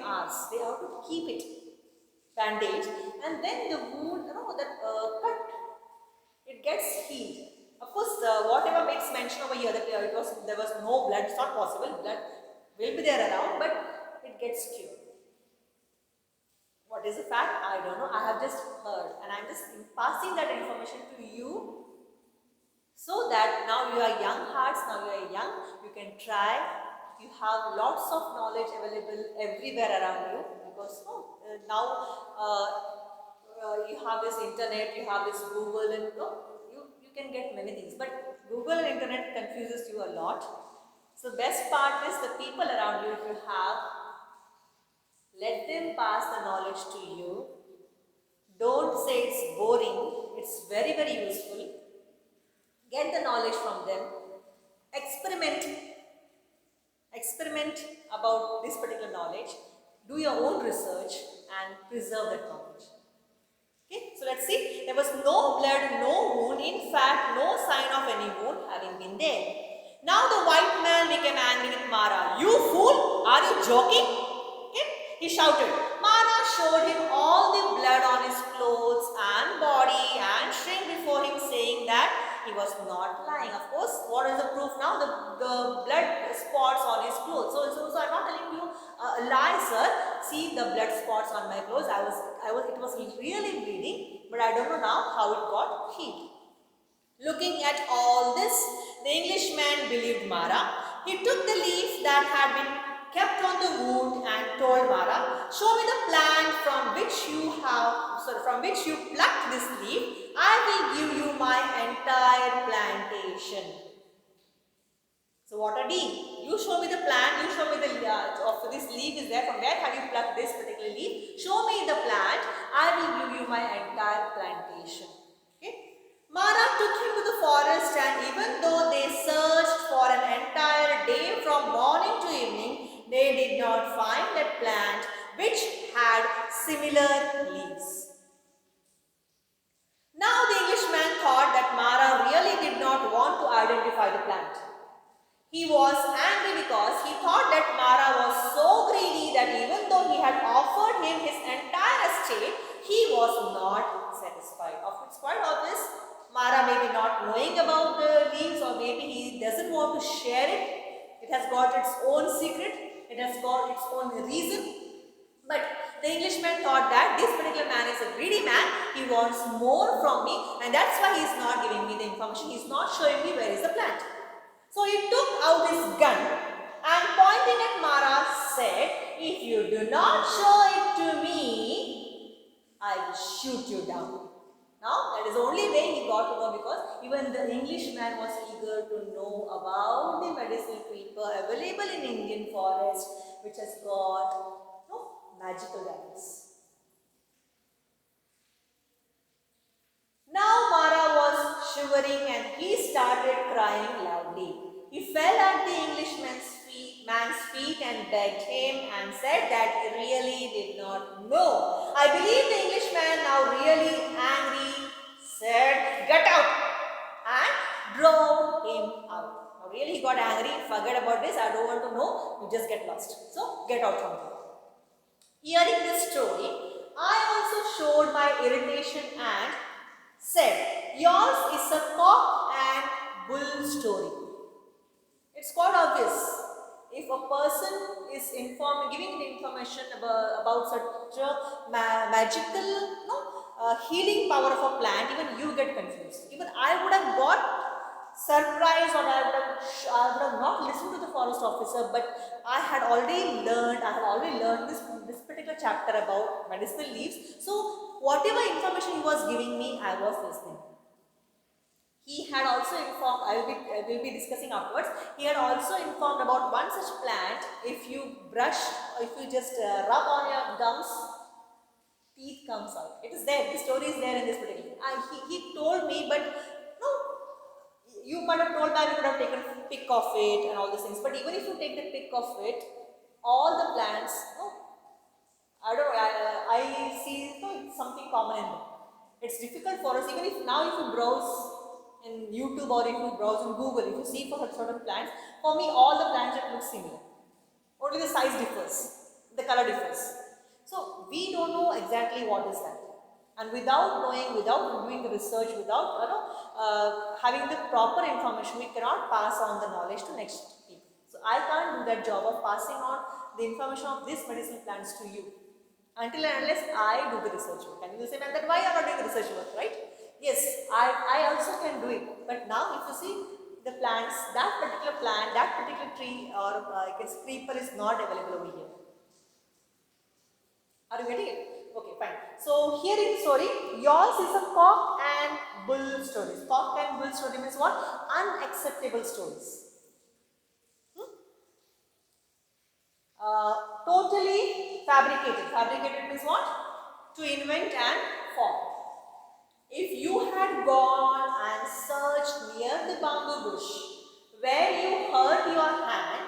hours. They have to keep it bandaged, and then the wound, that cut, it gets healed. Of course, whatever makes mention over here that there was no blood, it's not possible. Blood will be there around, but it gets cured. What is the fact? I don't know. I have just heard, and I'm just passing that information to you so that now you are young hearts, now you are young, you can try. You have lots of knowledge available everywhere around you because now you have this internet, you have this Google, and you can get many things. But Google and internet confuses you a lot. So best part is the people around you, if you have, let them pass the knowledge to you. Don't say it's boring. It's very, very useful. Get the knowledge from them. Experiment about this particular knowledge. Do your own research and preserve that knowledge. Okay, so let's see. There was no blood, no wound. In fact, no sign of any wound having been there. Now the white man became angry with Mara. You fool! Are you joking? Okay, he shouted. Mara showed him all the blood on his clothes and body and shrieked before him, saying that he was not lying. Of course, what is the proof now? The blood spots on his clothes. So I'm not telling you a lie, sir. See the blood spots on my clothes. It was really bleeding, but I don't know now how it got healed. Looking at all this, the Englishman believed Mara. He took the leaf that had been kept on the wound and told Mara, "Show me the plant from which you plucked this leaf. I will give you my entire plantation." So what a deal! You show me the plant. You show me the of this leaf is there. From where have you plucked this particular leaf? Show me the plant. I will give you my entire plantation. Mara took him to the forest, and even though they searched for an entire day from morning to evening, they did not find that plant which had similar leaves. Now the Englishman thought that Mara really did not want to identify the plant. He was angry because he thought that Mara was so greedy that even though he had offered him his entire estate, he was not satisfied. It's quite obvious. Mara may be not knowing about the leaves, or maybe he doesn't want to share it. It has got its own secret. It has got its own reason. But the Englishman thought that this particular man is a greedy man. He wants more from me, and that's why he is not giving me the information. He is not showing me where is the plant. So he took out his gun and pointing at Mara said, "If you do not show it to me, I will shoot you down." Now that is the only way he got to know, because even the Englishman was eager to know about the medicinal creeper available in Indian forest, which has got magical remedies. Now Mara was shivering and he started crying loudly. He fell at the Englishman's man's feet and begged him and said that he really did not know. I believe the Englishman, now really angry, said, "Get out!" and drove him out. Now really he got angry. Forget about this. I don't want to know. You just get lost. So get out from here. Hearing this story, I also showed my irritation and said, "Yours is a cock and bull story." It's quite obvious. If a person is giving the information about such a magical healing power of a plant, even you get confused. Even I would have got surprised, or I would have not listened to the forest officer, but I had already learned this particular chapter about medicinal leaves. So whatever information he was giving me, I was listening. He had also informed, I will be discussing afterwards, he had also informed about one such plant. If you brush, or if you just rub on your gums, teeth comes out. It is there, the story is there in this particular. He told me, but no, you might have told that you could have taken a pick of it and all these things, but even if you take the pick of it, all the plants, I don't know, I see something common in them. It's difficult for us, even if now if you browse in YouTube or if you browse in Google, if you see for certain plants, for me all the plants that look similar. Only the size differs. The color difference. So we don't know exactly what is that. And without knowing, without doing the research, without having the proper information, we cannot pass on the knowledge to next people. So I can't do that job of passing on the information of these medicinal plants to you until and unless I do the research work. And you will say, man, that why you are not doing the research work, right? Yes, I also can do it. But now if you see the plants, that particular plant, that particular tree or I guess creeper is not available over here. Are you getting it? Okay, fine. So here in the story, yours is a cock and bull stories. Cock and bull story means what? Unacceptable stories. Totally fabricated. Fabricated means what? To invent and form. If you had gone and searched near the bamboo bush where you hurt your hand,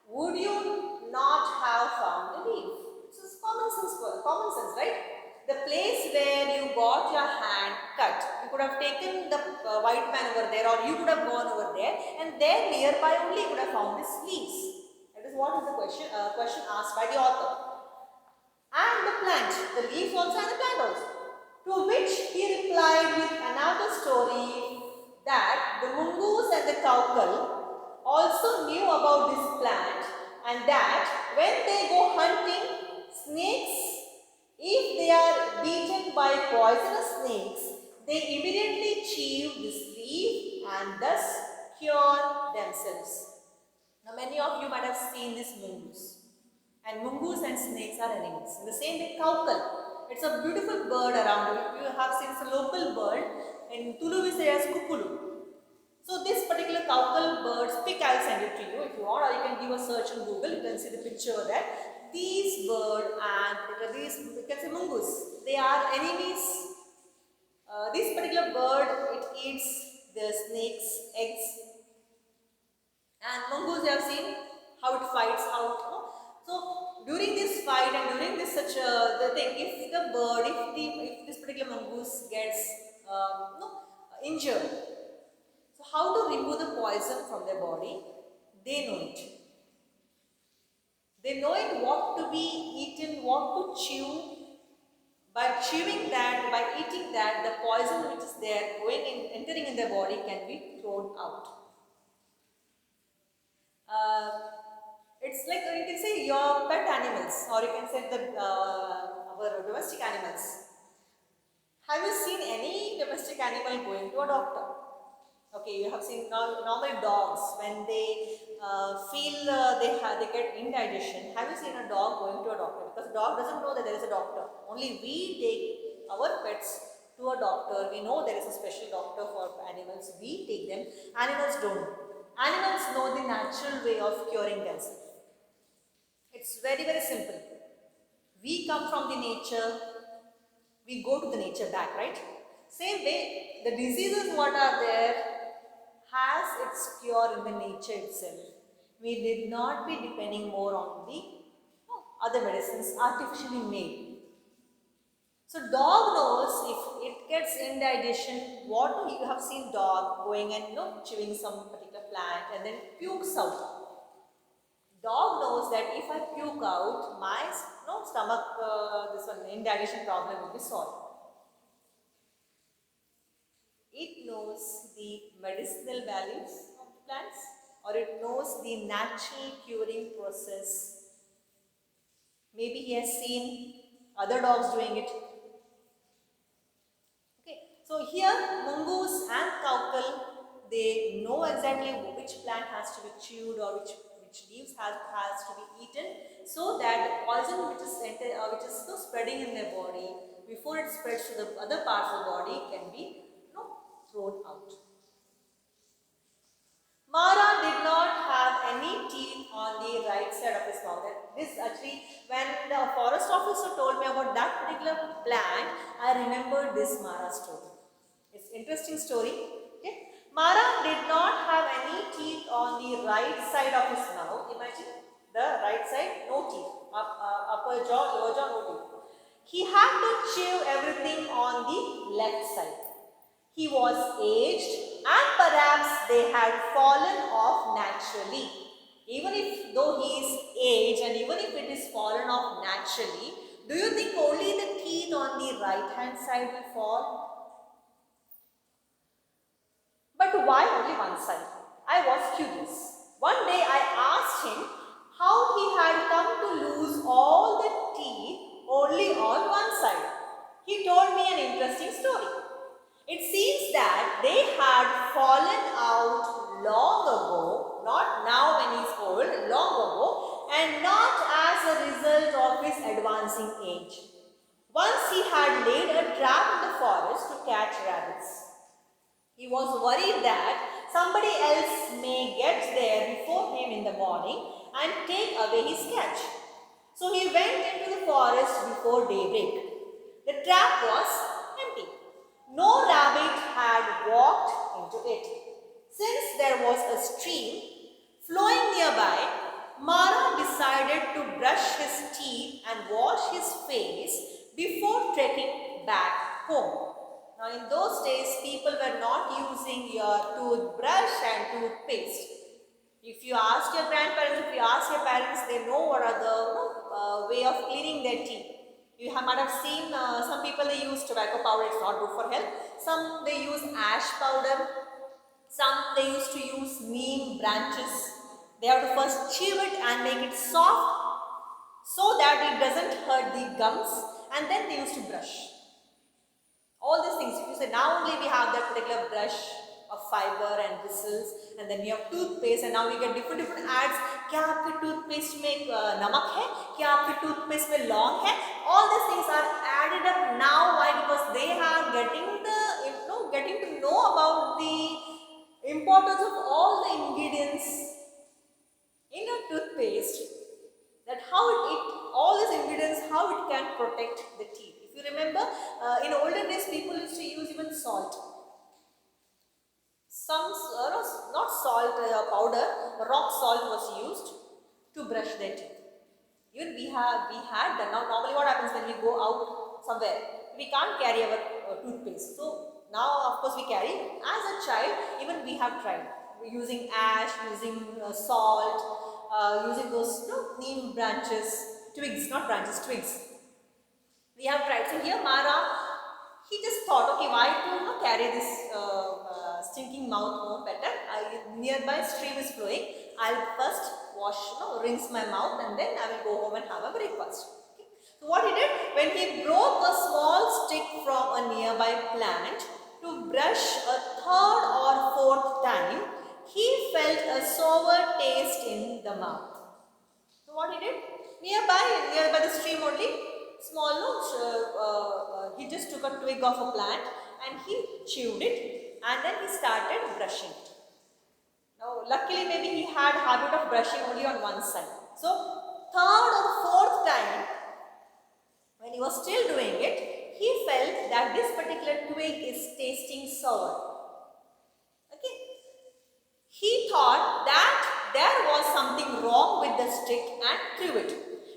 would you not have found the leaf? This is common sense, right? The place where you got your hand cut, you could have taken the white man over there, or you could have gone over there, and there nearby only you could have found his leaves. That is what is the question asked by the author. And the plant, the leaves also and the plant also. To which he replied with another story that the mongoose and the cowcull also knew about this plant, and that when they go hunting snakes, if they are beaten by poisonous snakes, they immediately chew this leaf and thus cure themselves. Now many of you might have seen this mongoose. And mongoose and snakes are enemies. In the same way, cowcull. It's a beautiful bird around. If you have seen, it's a local bird. In Tulu we say as kukulu. So this particular cowcull bird's pic, I'll send it to you if you want, or you can give a search on Google. You can see the picture there. These bird and these, you can say mongoose, they are enemies. This particular bird, it eats the snake's eggs. And mongoose, you have seen how it fights out. So during this fight and during this the thing, if the bird, if this particular mongoose gets injured, so how to remove the poison from their body? They know it. They know it what to be eaten, what to chew. By chewing that, by eating that, the poison which is there entering in their body can be thrown out. It's like you can say your pet animals, or you can say our domestic animals. Have you seen any domestic animal going to a doctor? Okay, you have seen normal dogs when they feel they get indigestion. Have you seen a dog going to a doctor? Because dog doesn't know that there is a doctor. Only we take our pets to a doctor. We know there is a special doctor for animals. We take them. Animals don't. Animals know the natural way of curing themselves. It's very, very simple. We come from the nature, we go to the nature back, right? Same way, the diseases what are there has its cure in the nature itself. We did not be depending more on the other medicines artificially made. So dog knows if it gets indigestion, what you have seen dog going and chewing some particular plant and then pukes out. Dog knows that if I puke out, my stomach, this one indigestion problem will be solved. It knows the medicinal values of the plants, or it knows the natural curing process. Maybe he has seen other dogs doing it. Okay, so here mongoose and cowcull, they know exactly which plant has to be chewed or which leaves has to be eaten, so that the poison which is spreading in their body, before it spreads to the other parts of the body, can be thrown out. Mara did not have any teeth on the right side of his mouth. This actually, when the forest officer told me about that particular plant, I remembered this Mara story. It's an interesting story. Okay. Mara did not have any teeth on the right side of his mouth. Imagine the right side, no teeth. Upper jaw, lower jaw, no teeth. He had to chew everything on the left side. He was aged and perhaps they had fallen off naturally. Even if though he is aged and even if it is fallen off fall naturally, do you think only the teeth on the right hand side will fall? But why only one side? I was curious. One day I asked him how he had come to lose all the teeth only on one side. He told me an interesting story. It seems that they had fallen out long ago, not now when he's old, long ago, and not as a result of his advancing age. Once he had laid a trap in the forest to catch rabbits. He was worried that somebody else may get there before him in the morning and take away his catch. So he went into the forest before daybreak. The trap was empty. No rabbit had walked into it. Since there was a stream flowing nearby, Mara decided to brush his teeth and wash his face before trekking back home. Now in those days, people were not using your toothbrush and toothpaste. If you ask your grandparents, if you ask your parents, they know what are the way of cleaning their teeth. Might have seen some people they use tobacco powder, it's not good for health. Some they use ash powder. Some they used to use neem branches. They have to first chew it and make it soft so that it doesn't hurt the gums, and then they used to brush. All these things, if you say now only we have that particular brush of fiber and bristles, and then we have toothpaste, and now we get different ads. क्या आपके toothpaste में नमक है? क्या आपके toothpaste में लौंग है? All these things are added up now. Why? Because they are getting to know about the importance of all the ingredients in a toothpaste. That how all these ingredients, how it can protect the teeth. If you remember, in olden days, people used to use even salt. Not salt powder, rock salt was used to brush their teeth. Even we had that. Now normally what happens when we go out somewhere, we can't carry our toothpaste. So now of course we carry. As a child, even we have tried using ash, using salt, using those neem branches, twigs, not branches, twigs. We have tried. So here Mara, he just thought, okay, why to carry this stinking mouth more better? Nearby stream is flowing. I'll first rinse my mouth, and then I will go home and have a breakfast. Okay. So what he did, when he broke a small stick from a nearby plant to brush a third or fourth time, he felt a sour taste in the mouth. So what he did, nearby the stream only, he just took a twig of a plant and he chewed it, and then he started brushing it. Now luckily maybe he had habit of brushing only on one side. So third or fourth time, when he was still doing it, he felt that this particular twig is tasting sour. Okay. He thought that there was something wrong with the stick and threw it.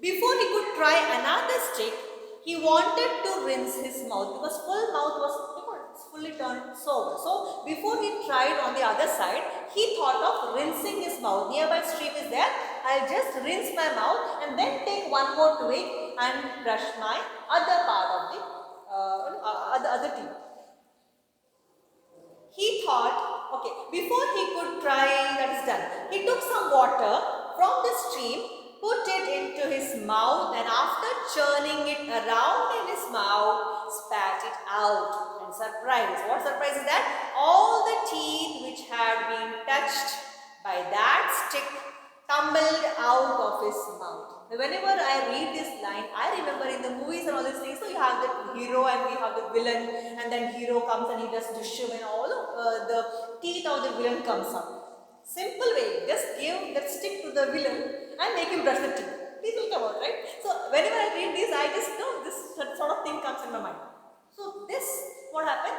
Before he could try another stick, he wanted to rinse his mouth because full mouth was fully turned sour. So before he tried on the other side, he thought of rinsing his mouth. Nearby stream is there. I'll just rinse my mouth and then take one more twig and brush my other part of the other teeth. He thought, okay, before he could try, that is done. He took some water from the stream, put it into his mouth, and after churning it around in his mouth, spat it out. And surprise, what surprise is that? All the teeth which had been touched by that stick tumbled out of his mouth. Whenever I read this line, I remember in the movies and all these things, so you have the hero and we have the villain, and then hero comes and he does dushum and all the teeth of the villain comes up. Simple way, just give that stick to the villain and make him brush the teeth. These will come out, right? So whenever I read this, I just know this sort of thing comes in my mind. So this, what happened?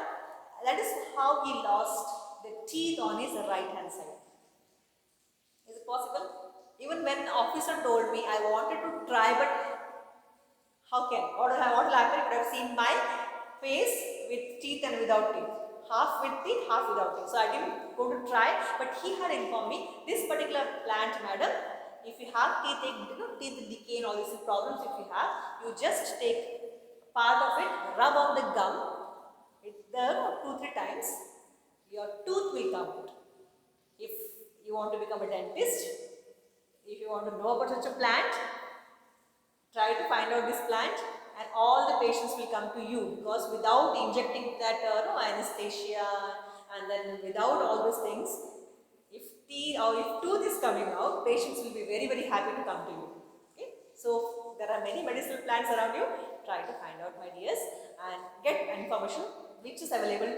That is how he lost the teeth on his right hand side. Is it possible? Even when the officer told me, I wanted to try, but how can? What will happen? You would have seen my face with teeth and without teeth. Half with teeth, half without teeth. So I didn't go to try, but he had informed me, this particular plant, madam, If you have teeth decay and all these problems, if you have, you just take part of it, rub on the gum, there 2-3 times, your tooth will come out. If you want to become a dentist, if you want to know about such a plant, try to find out this plant and all the patients will come to you, because without injecting that anesthesia and then without all those things, if teeth or if tooth is coming out, patients will be very very happy to come to you. Okay, so there are many medicinal plants around you. Try to find out, my dears, and get information which is available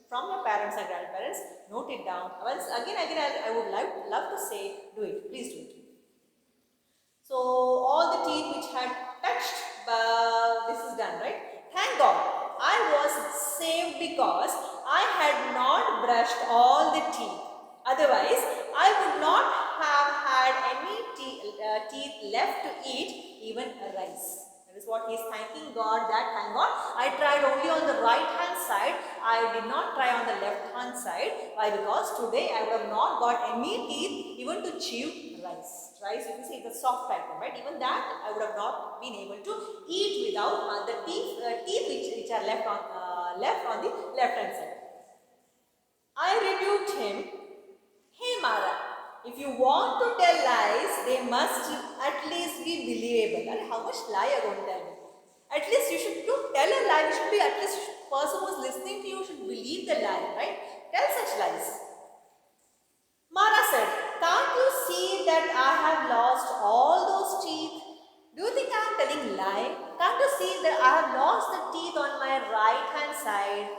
from your parents and grandparents. Note it down. Once again I would love to say, do it. Please do it. So all the teeth which had touched, this is done, right? Thank God I was saved because I had not brushed all the teeth. Otherwise, I would not have had any teeth left to eat, even a rice. That is what he is thanking God, that thank God I tried only on the right hand side. I did not try on the left hand side. Why? Because today I would have not got any teeth even to chew rice. Rice, you can say, it's a soft item, right? Even that I would have not been able to eat without the teeth which are left on the left hand side. I rebuked him. Hey Mara, if you want to tell lies, they must at least be believable. And how much lie are you going to tell me? At least you should tell a lie. You should be, at least the person who is listening to you should believe the lie, right? Tell such lies. Mara said, can't you see that I have lost all those teeth? Do you think I am telling lie? Can't you see that I have lost the teeth on my right hand side?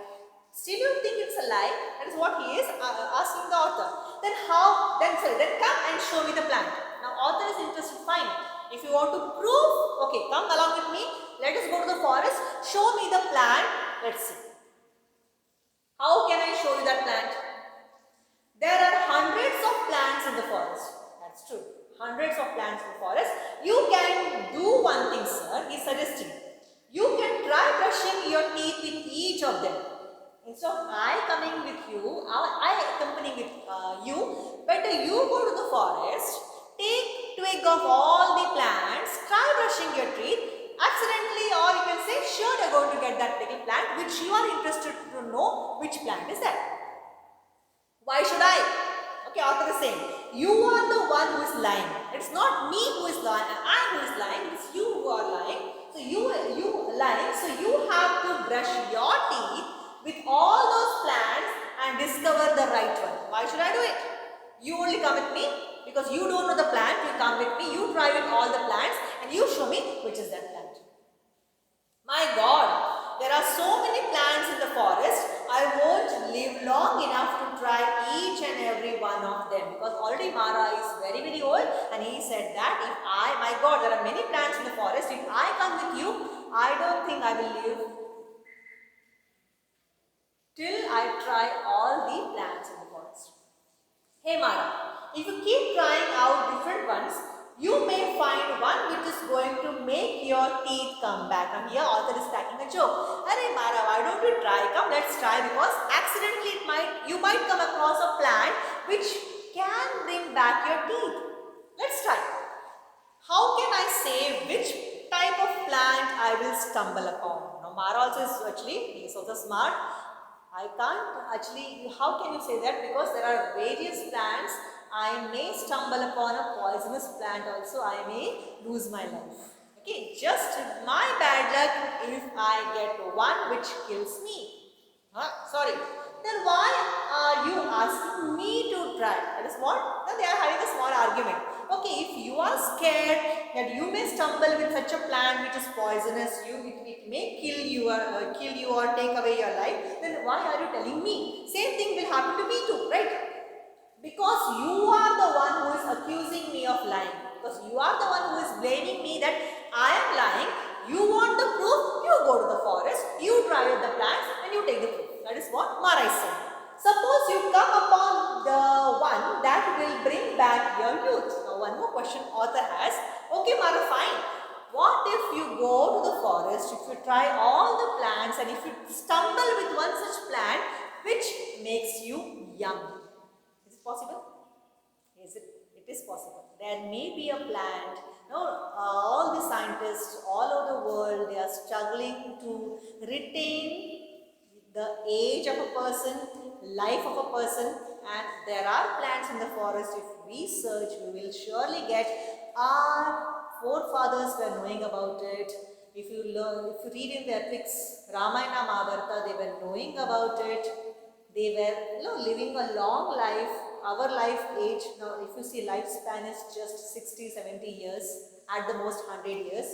Still you think it's a lie? That is what he is asking the author. Then come and show me the plant. Now author is interested, fine. If you want to prove, okay, come along with me. Let us go to the forest. Show me the plant. Let's see. How can I show you that plant? There are hundreds of plants in the forest. That's true. Hundreds of plants in the forest. You can do one thing, sir. He is suggesting. You can try brushing your teeth with each of them. Instead of I coming with you, I accompanying with you, better you go to the forest, take twig of all the plants, try brushing your teeth, accidentally, or you can say sure you are going to get that little plant which you are interested to know which plant is that. Why should I? Okay, author is saying, you are the one who is lying. It's not me who is lying, I who is lying, it's you who are lying. So you lying, so you have to brush your teeth with all those plants and discover the right one. Why should I do it? You only come with me because you don't know the plant. You come with me, you try with all the plants and you show me which is that plant. My God, there are so many plants in the forest. I won't live long enough to try each and every one of them, because already Mara is very very old and he said that if my God, there are many plants in the forest. If I come with you, I don't think I will live till I try all the plants in the forest. Hey Mara, if you keep trying out different ones, you may find one which is going to make your teeth come back. And here author is cracking a joke. Hey Mara, why don't we try? Come, let's try, because accidentally you might come across a plant which can bring back your teeth. Let's try. How can I say which type of plant I will stumble upon? Now Mara also is actually, he is also smart. I can't actually, how can you say that? Because there are various plants. I may stumble upon a poisonous plant also. I may lose my life. Okay, just my bad luck if I get one which kills me. Sorry. Then why are you asking me to try? That is what? Then they are having a small argument. Okay, if you are scared that you may stumble with such a plant which is poisonous, it may kill you or take away your life, then why are you telling me? Same thing will happen to me too, right? Because you are the one who is accusing me of lying. Because you are the one who is blaming me that I am lying. You want the proof, you go to the forest, you try with the plants and you take the proof. That is what Mara is saying. Suppose you come upon the one that will bring back your youth. Now one more question author has. Okay Mara, fine. What if you go to the forest, if you try all the plants and if you stumble with one such plant which makes you young? Is it possible? Yes, it is possible. there may be a plant. No, all the scientists all over the world, they are struggling to retain the age of a person, life of a person, and there are plants in the forest. If we search, we will surely get. Our forefathers were knowing about it. If you learn, if you read in the epics, Ramayana, Mahabharata, they were knowing about it. They were, living a long life. Our life age now, if you see, lifespan is just 60, 70 years, at the most 100 years.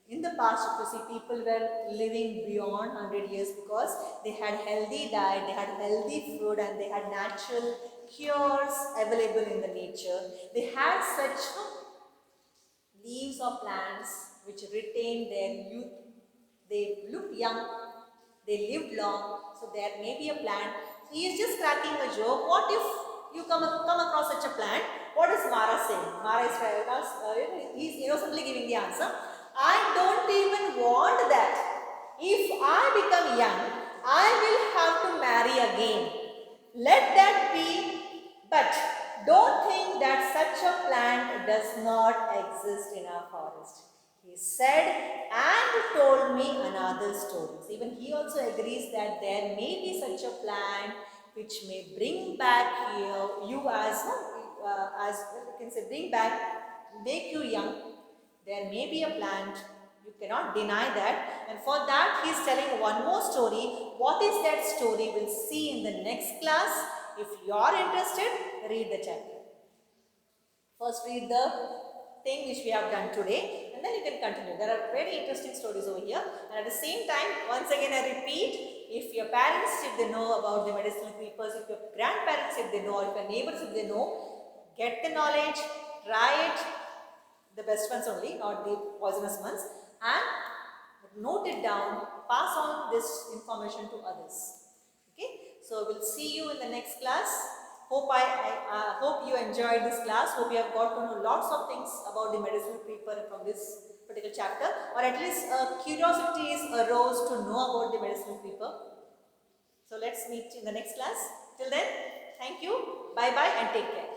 In the past, if you see, people were living beyond 100 years because they had healthy diet, they had healthy food, and they had natural cures available in the nature. They had such leaves of plants which retain their youth. They look young, they lived long, so there may be a plant. He is just cracking a joke. What if you come across such a plant? What is Mara saying? Mara is he's innocently giving the answer. I don't even want that. If I become young, I will have to marry again. Let that be, but don't think that such a plant does not exist in our forest. He said and told me another story. So even he also agrees that there may be such a plant which may bring back you as you can say, bring back, make you young. There may be a plant, you cannot deny that. And for that, he is telling one more story. What is that story? We'll see in the next class. If you are interested, read the chapter. First, read the thing which we have done today, and then you can continue. There are very interesting stories over here. And at the same time, once again I repeat, if your parents, if they know about the medicinal creepers, if your grandparents, if they know, or if your neighbors, if they know, get the knowledge, try it, the best ones only, not the poisonous ones, and note it down, pass on this information to others. Okay, so we'll see you in the next class. Hope you enjoyed this class. Hope you have got to know lots of things about the medicinal creeper from this particular chapter, or at least curiosity arose to know about the medicinal creeper. So let's meet in the next class. Till then, thank you, bye bye, and take care.